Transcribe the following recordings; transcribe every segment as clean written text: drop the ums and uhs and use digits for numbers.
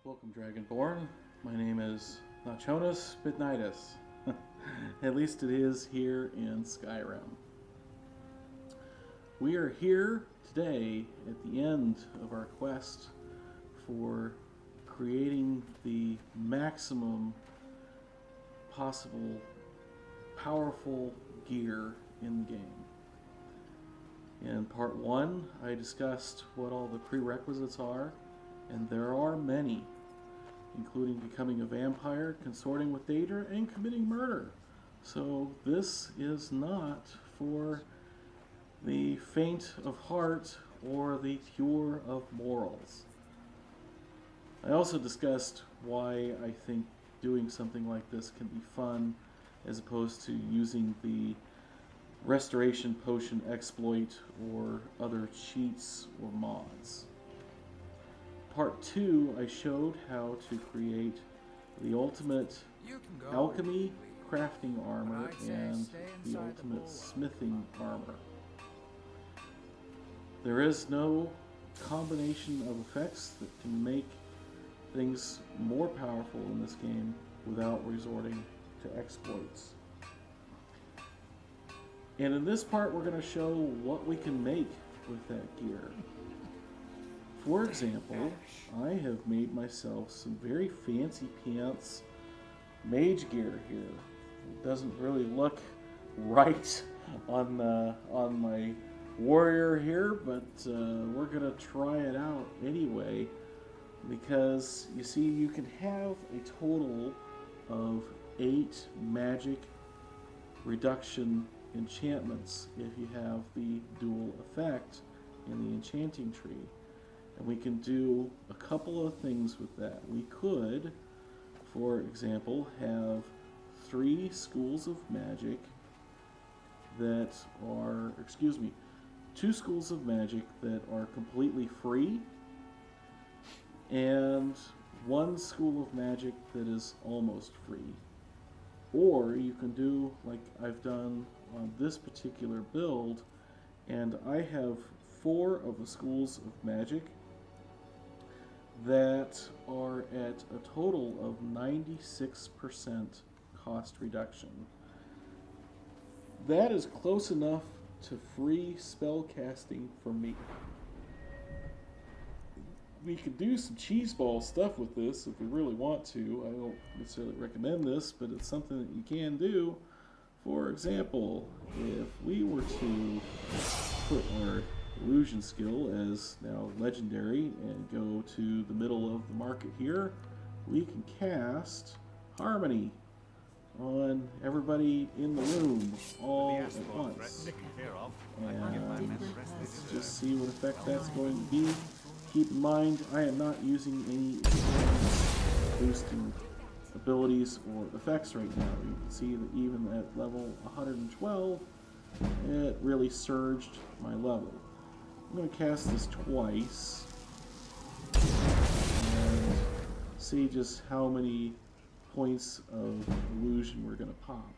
Welcome, Dragonborn. My name is Nacho, Bidness. At least it is here in Skyrim. We are here today at the end of our quest for creating the maximum possible powerful gear in the game. In part 1, I discussed what all the prerequisites are, and there are many, including becoming a vampire, consorting with Daedra, and committing murder. So this is not for the faint of heart or the pure of morals. I also discussed why I think doing something like this can be fun as opposed to using the restoration potion exploit or other cheats or mods. Part 2, I showed how to create the ultimate alchemy crafting armor and the ultimate smithing armor. There is no combination of effects that can make things more powerful in this game without resorting to exploits. And in this part, we're going to show what we can make with that gear. For example, I have made myself some very fancy pants mage gear here. It doesn't really look right on my warrior here, but we're going to try it out anyway, because you see, you can have a total of 8 magic reduction enchantments if you have the dual effect in the enchanting tree. And we can do a couple of things with that. We could, for example, have 3 schools of magic that are, 2 schools of magic that are completely free, and 1 school of magic that is almost free. Or you can do like I've done on this particular build, and I have 4 of the schools of magic that are at a total of 96% cost reduction. That is close enough to free spell casting for me. We could do some cheeseball stuff with this if we really want to. I don't necessarily recommend this, but it's something that you can do. For example, if we were to put our illusion skill as now legendary and go to the middle of the market here, we can cast Harmony on everybody in the room all at once. And let's just see what effect that's going to be. Keep in mind, I am not using any boosting abilities or effects right now. You can see that even at level 112, it really surged my level. I'm going to cast this twice and see just how many points of illusion we're going to pop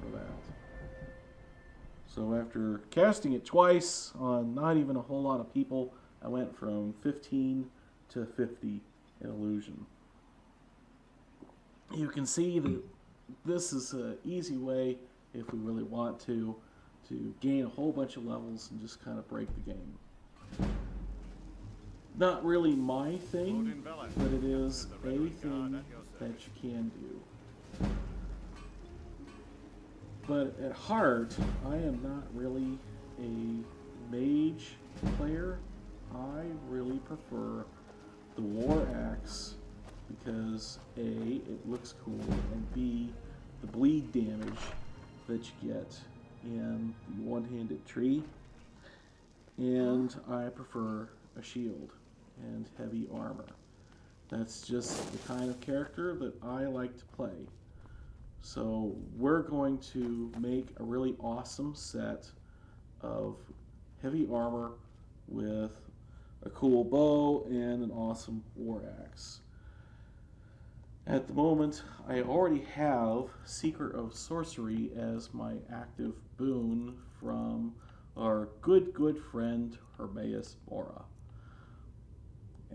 for that. So after casting it twice on not even a whole lot of people, I went from 15 to 50 in illusion. You can see that this is an easy way, if we really want to gain a whole bunch of levels and just kind of break the game. Not really my thing, but it is a thing that you can do. But at heart, I am not really a mage player. I really prefer the war axe because A, it looks cool, and B, the bleed damage that you get in the one-handed tree. And I prefer a shield and heavy armor. That's just the kind of character that I like to play. So we're going to make a really awesome set of heavy armor with a cool bow and an awesome war axe. At the moment, I already have Secret of Sorcery as my active boon from our good friend Hermaeus Mora.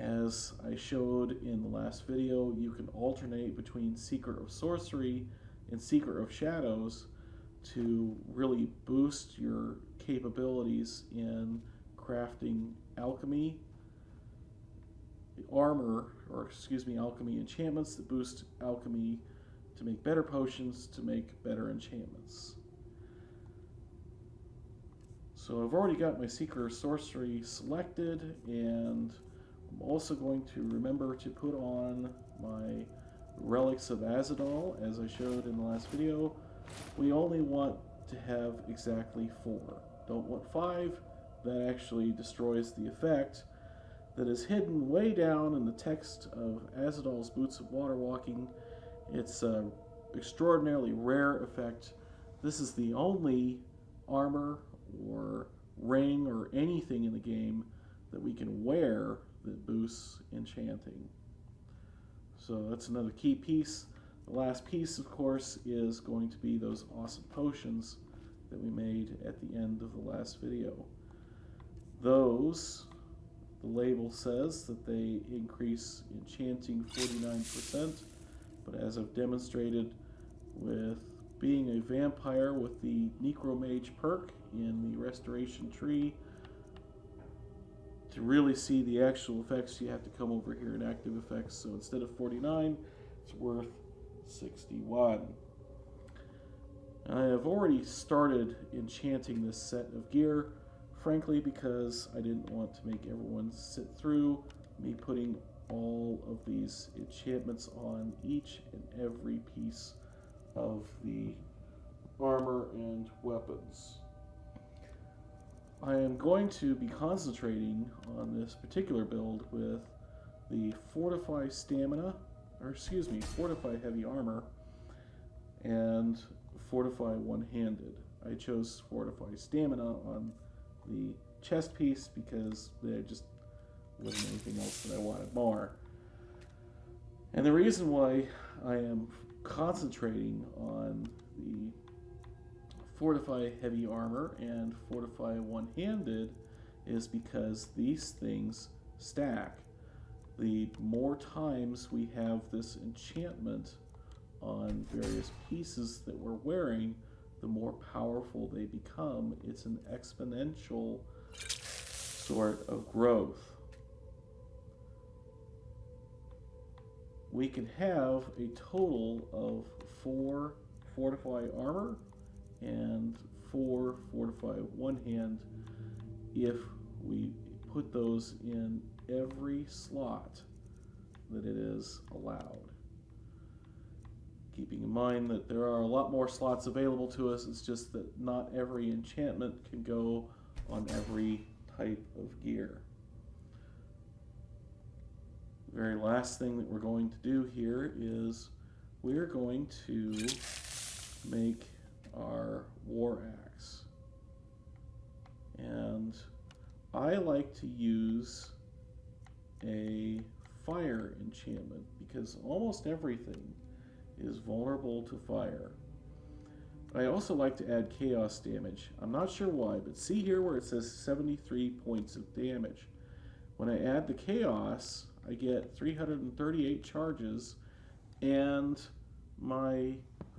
As I showed in the last video, you can alternate between Seeker of Sorcery and Seeker of Shadows to really boost your capabilities in crafting alchemy, alchemy enchantments that boost alchemy to make better potions, to make better enchantments. So I've already got my Seeker of Sorcery selected, and I'm also going to remember to put on my Relics of Azadal, as I showed in the last video. We only want to have exactly 4. Don't want 5. That actually destroys the effect that is hidden way down in the text of Azadal's Boots of Water Walking. It's an extraordinarily rare effect. This is the only armor or ring or anything in the game that we can wear that boosts enchanting. So that's another key piece. The last piece, of course, is going to be those awesome potions that we made at the end of the last video. Those, the label says that they increase enchanting 49%, but as I've demonstrated with being a vampire with the Necromage perk in the Restoration Tree, to really see the actual effects, you have to come over here in Active Effects. So instead of 49, it's worth 61. I have already started enchanting this set of gear, frankly, because I didn't want to make everyone sit through me putting all of these enchantments on each and every piece of the armor and weapons. I am going to be concentrating on this particular build with the Fortify Heavy Armor and Fortify One-Handed. I chose Fortify Stamina on the chest piece because there just wasn't anything else that I wanted more. And the reason why I am concentrating on the Fortify Heavy Armor and Fortify One-Handed is because these things stack. The more times we have this enchantment on various pieces that we're wearing, the more powerful they become. It's an exponential sort of growth. We can have a total of 4 Fortify Armor and 4 Fortify One-Hand if we put those in every slot that it is allowed. Keeping in mind that there are a lot more slots available to us, it's just that not every enchantment can go on every type of gear. The very last thing that we're going to do here is we're going to make our war axe. And I like to use a fire enchantment because almost everything is vulnerable to fire. I also like to add chaos damage. I'm not sure why, but see here where it says 73 points of damage. When I add the chaos, I get 338 charges, and my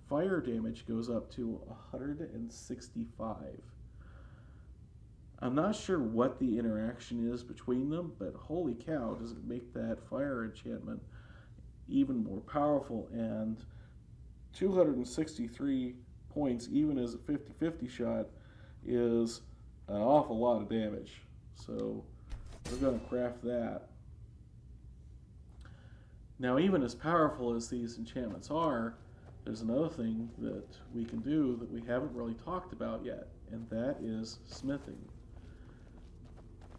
fire damage goes up to 165. I'm not sure what the interaction is between them, but holy cow, does it make that fire enchantment even more powerful. And 263 points, even as a 50-50 shot, is an awful lot of damage. So we're going to craft that. Now, even as powerful as these enchantments are, there's another thing that we can do that we haven't really talked about yet, and that is smithing.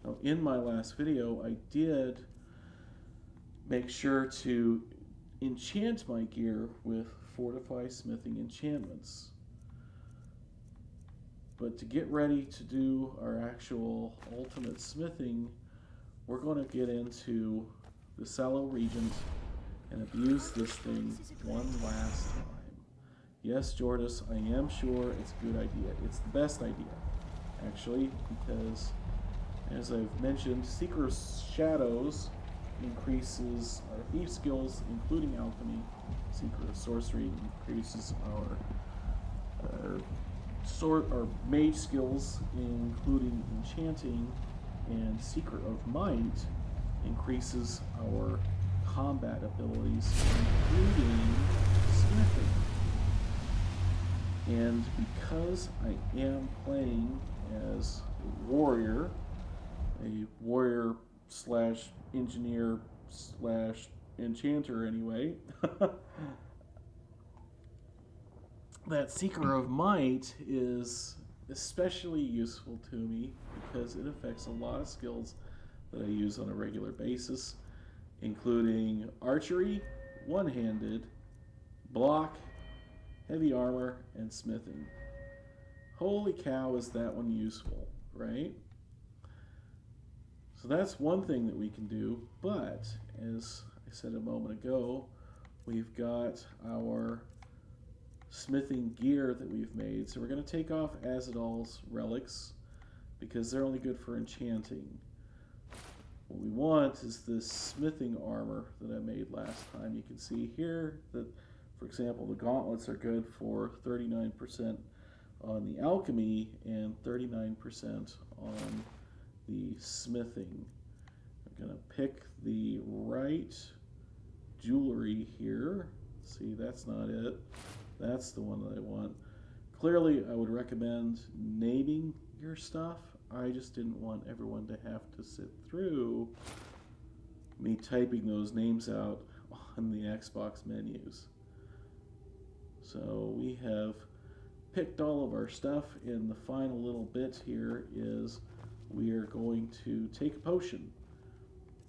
Now, in my last video, I did make sure to enchant my gear with Fortify Smithing enchantments. But to get ready to do our actual ultimate smithing, we're going to get into the Sallow Regent and abuse this thing one last time. Yes, Jordis, I am sure it's a good idea. It's the best idea, actually, because, as I've mentioned, Seeker Shadows increases our thief skills, including alchemy. Secret of sorcery increases our mage skills, including enchanting, and secret of might increases our combat abilities, including smithing. And because I am playing as a warrior slash engineer slash enchanter anyway, that Seeker of Might is especially useful to me because it affects a lot of skills that I use on a regular basis, including archery, one-handed, block, heavy armor, and smithing. Holy cow, is that one useful, right? So that's one thing that we can do, but as I said a moment ago, we've got our smithing gear that we've made. So we're going to take off Azadal's relics because they're only good for enchanting. What we want is this smithing armor that I made last time. You can see here that, for example, the gauntlets are good for 39% on the alchemy and 39% on the smithing. I'm going to pick the right jewelry here. See, that's not it. That's the one that I want. Clearly, I would recommend naming your stuff. I just didn't want everyone to have to sit through me typing those names out on the Xbox menus. So we have picked all of our stuff, and the final little bit here is we are going to take a potion,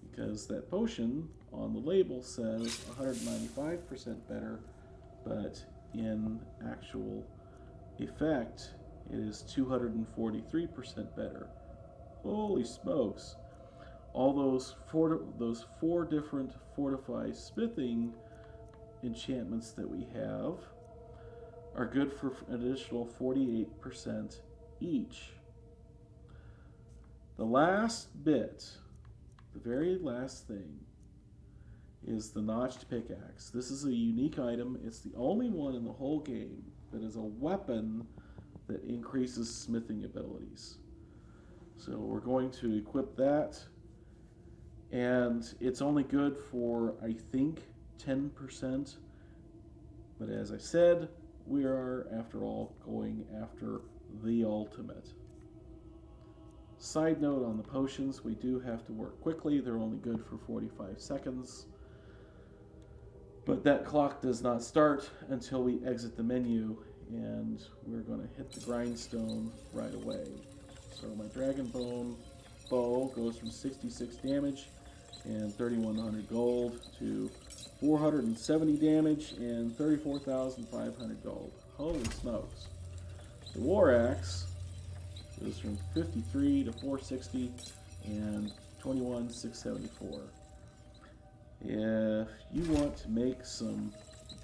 because that potion on the label says 195% better, but in actual effect it is 243% better. Holy smokes. All those four different fortify smithing enchantments that we have are good for an additional 48% each. The last bit, the very last thing, is the notched pickaxe. This is a unique item. It's the only one in the whole game that is a weapon that increases smithing abilities. So we're going to equip that, and it's only good for, I think, 10%. But as I said, we are, after all, going after the ultimate. Side note on the potions, we do have to work quickly. They're only good for 45 seconds. But that clock does not start until we exit the menu, and we're going to hit the grindstone right away. So my Dragon Bone bow goes from 66 damage and 3,100 gold to 470 damage and 34,500 gold. Holy smokes. The War Axe goes from 53 to 460 and 21,674. If you want to make some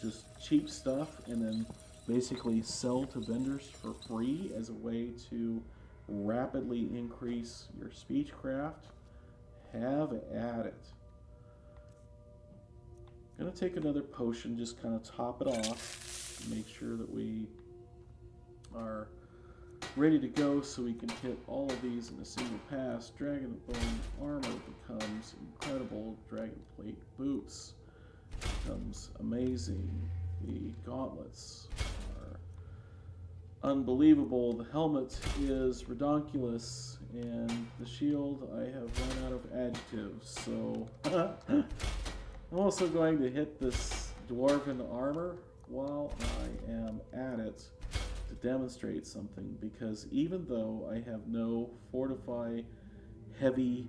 just cheap stuff and then basically sell to vendors for free as a way to rapidly increase your speechcraft, have at it. I'm going to take another potion, just kind of top it off, make sure that we are ready to go so we can hit all of these in a single pass. Dragon Bone armor becomes incredible. Dragon Plate boots becomes amazing. The gauntlets are unbelievable. The helmet is redonkulous, and the shield, I have run out of adjectives. So I'm also going to hit this dwarven armor while I am at it to demonstrate something, because even though I have no fortify heavy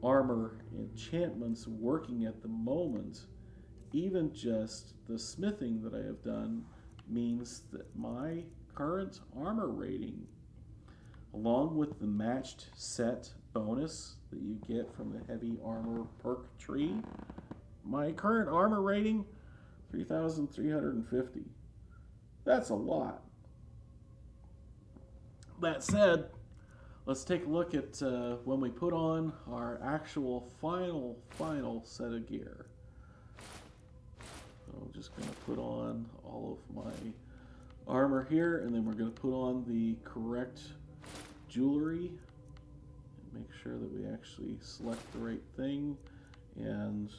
armor enchantments working at the moment, even just the smithing that I have done means that my current armor rating, along with the matched set bonus that you get from the heavy armor perk tree, my current armor rating, 3,350. That's a lot. That said, let's take a look at when we put on our actual final set of gear. So I'm just going to put on all of my armor here, and then we're going to put on the correct jewelry and make sure that we actually select the right thing. And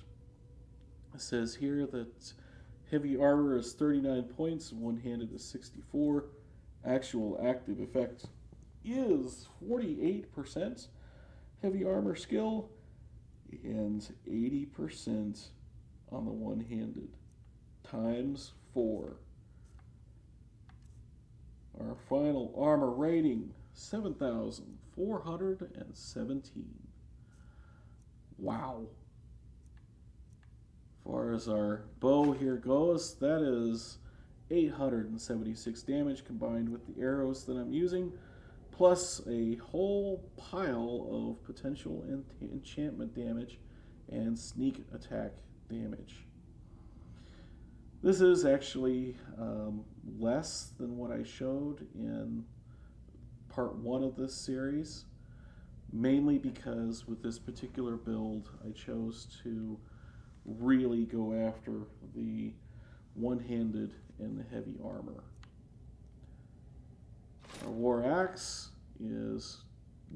it says here that heavy armor is 39 points, one-handed is 64. Actual active effect is 48% heavy armor skill and 80% on the one-handed, times 4. Our final armor rating, 7,417. Wow. As far as our bow here goes, that is 876 damage combined with the arrows that I'm using, plus a whole pile of potential enchantment damage and sneak attack damage. This is actually less than what I showed in part 1 of this series, mainly because with this particular build I chose to really go after the one-handed and the heavy armor. Our war axe is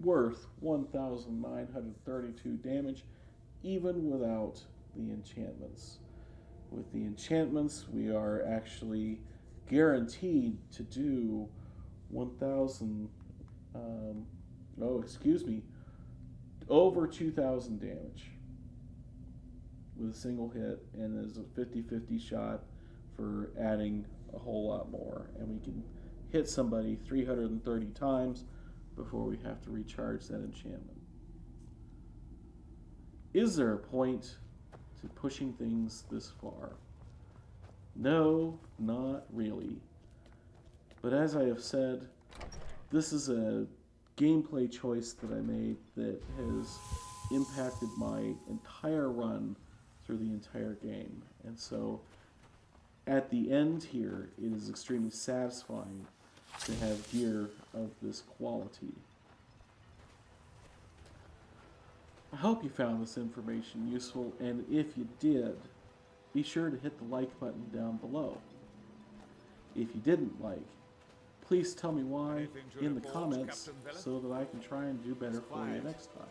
worth 1,932 damage even without the enchantments. With the enchantments, we are actually guaranteed to do over 2,000 damage with a single hit, and there's a 50-50 shot for adding a whole lot more. And we can hit somebody 330 times before we have to recharge that enchantment. Is there a point to pushing things this far? No, not really. But as I have said, this is a gameplay choice that I made that has impacted my entire run through the entire game. And so at the end here, it is extremely satisfying to have gear of this quality. I hope you found this information useful, and if you did, be sure to hit the like button down below. If you didn't like, please tell me why in the comments so that I can try and do better for you next time.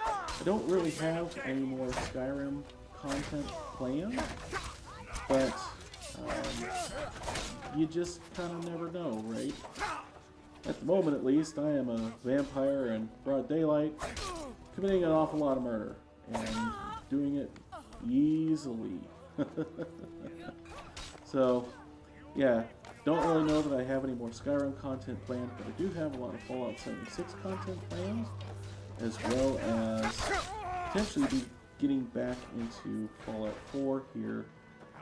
I don't really have any more Skyrim content planned, but you just kind of never know, right? At the moment, at least, I am a vampire in broad daylight, committing an awful lot of murder, and doing it easily. So, yeah, don't really know that I have any more Skyrim content planned, but I do have a lot of Fallout 76 content planned, as well as potentially be getting back into Fallout 4 here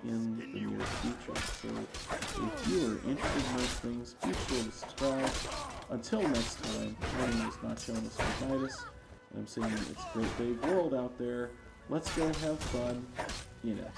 in the near future. So if you are interested in those things, be sure to subscribe. Until next time, my name is Nacho, and and I'm saying it's a great big world out there. Let's go have fun in it.